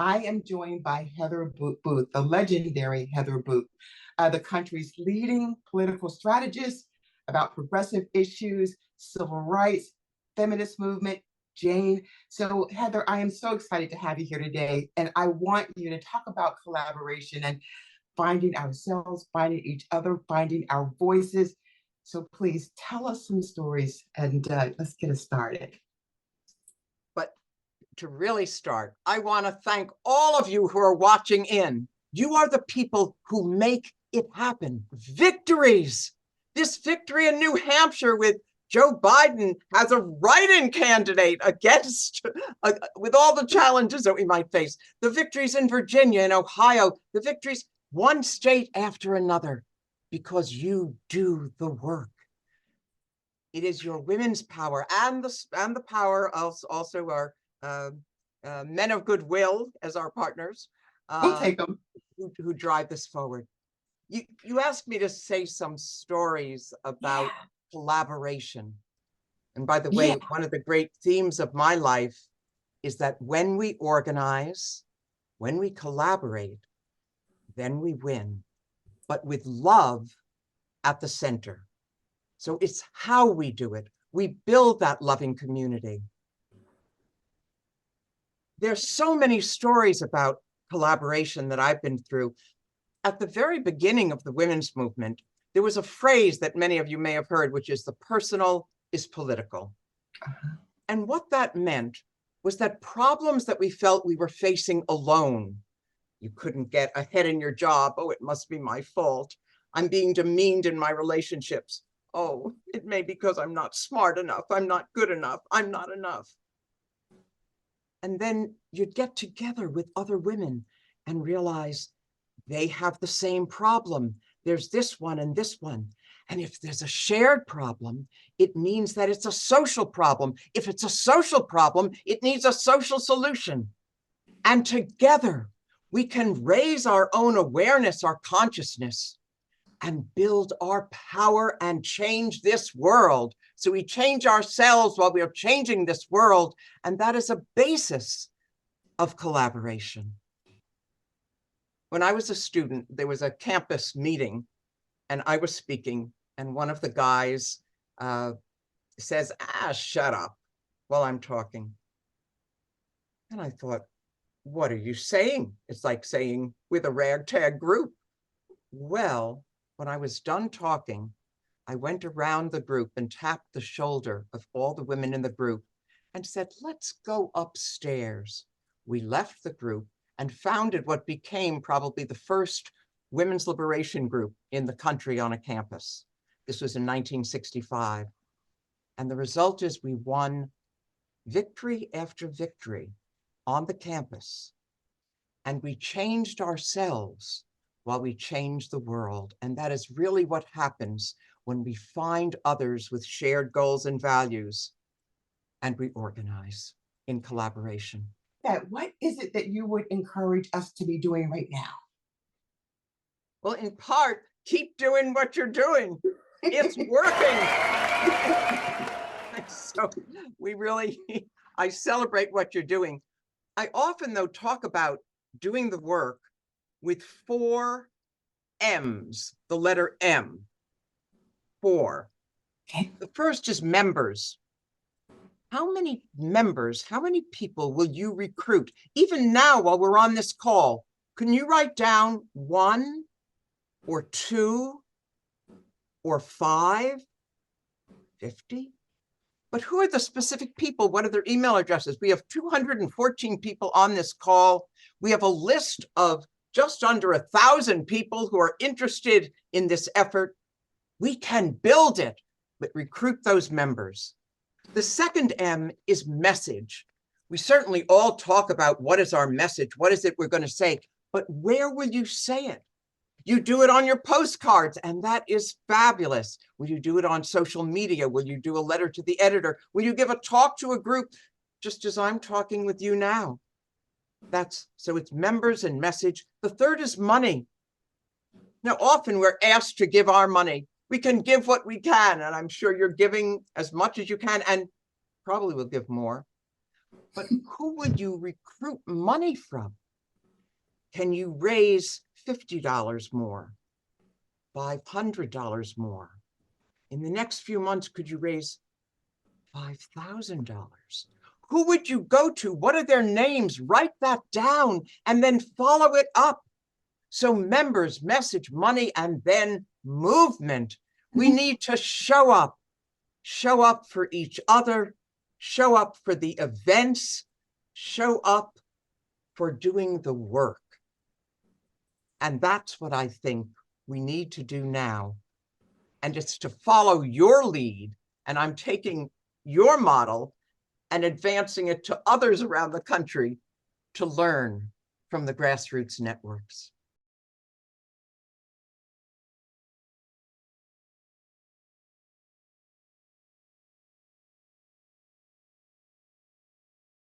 I am joined by Heather Booth, the legendary Heather Booth, the country's leading political strategist about progressive issues, civil rights, feminist movement, Jane. So, Heather, I am so excited to have you here today. And I want you to talk about collaboration and finding ourselves, finding each other, finding our voices. So, please tell us some stories and let's get it started. But to really start, I want to thank all of you who are watching in. You are the people who make it happen. Victories. This victory in New Hampshire with Joe Biden as a write-in candidate against, with all the challenges that we might face. The victories in Virginia and Ohio, the victories one state after another, because you do the work. It is your women's power and the power of also our men of goodwill as our partners. We'll take them. Who drive this forward. You asked me to say some stories about collaboration. And by the way, one of the great themes of my life is that when we organize, when we collaborate, then we win, but with love at the center. So it's how we do it. We build that loving community. There's so many stories about collaboration that I've been through. At the very beginning of the women's movement, there was a phrase that many of you may have heard, which is the personal is political. And what that meant was that problems that we felt we were facing alone, you couldn't get ahead in your job, oh, it must be my fault. I'm being demeaned in my relationships. Oh, it may be because I'm not smart enough, I'm not good enough, I'm not enough. And then you'd get together with other women and realize they have the same problem. There's this one and this one. And if there's a shared problem, it means that it's a social problem. If it's a social problem, it needs a social solution. And together, we can raise our own awareness, our consciousness, and build our power and change this world. So we change ourselves while we are changing this world. And that is a basis of collaboration. When I was a student, there was a campus meeting and I was speaking, and one of the guys says, shut up while I'm talking. And I thought, what are you saying? It's like saying with a ragtag group. Well, when I was done talking, I went around the group and tapped the shoulder of all the women in the group and said, let's go upstairs. We left the group and founded what became probably the first women's liberation group in the country on a campus. This was in 1965. And the result is we won victory after victory on the campus. And we changed ourselves while we changed the world. And that is really what happens when we find others with shared goals and values and we organize in collaboration. What is it that you would encourage us to be doing right now? Well, in part, keep doing what you're doing. It's working. So I celebrate what you're doing. I often, though, talk about doing the work with 4 M's, the letter M, 4. Okay. The first is members. How many members, how many people will you recruit? Even now, while we're on this call, can you write down 1 or 2 or 5, 50? But who are the specific people? What are their email addresses? We have 214 people on this call. We have a list of just under 1,000 people who are interested in this effort. We can build it, but recruit those members. The second M is message. We certainly all talk about what is our message, what is it we're going to say, but where will you say it? You do it on your postcards, and that is fabulous. Will you do it on social media? Will you do a letter to the editor? Will you give a talk to a group, just as I'm talking with you now? So it's members and message. The third is money. Now, often we're asked to give our money. We can give what we can, and I'm sure you're giving as much as you can, and probably will give more. But who would you recruit money from? Can you raise $50 more, $500 more? In the next few months, could you raise $5,000? Who would you go to? What are their names? Write that down and then follow it up. So members, message, money, and then movement. We need to show up for each other, show up for the events, show up for doing the work. And that's what I think we need to do now. And it's to follow your lead. And I'm taking your model and advancing it to others around the country to learn from the grassroots networks.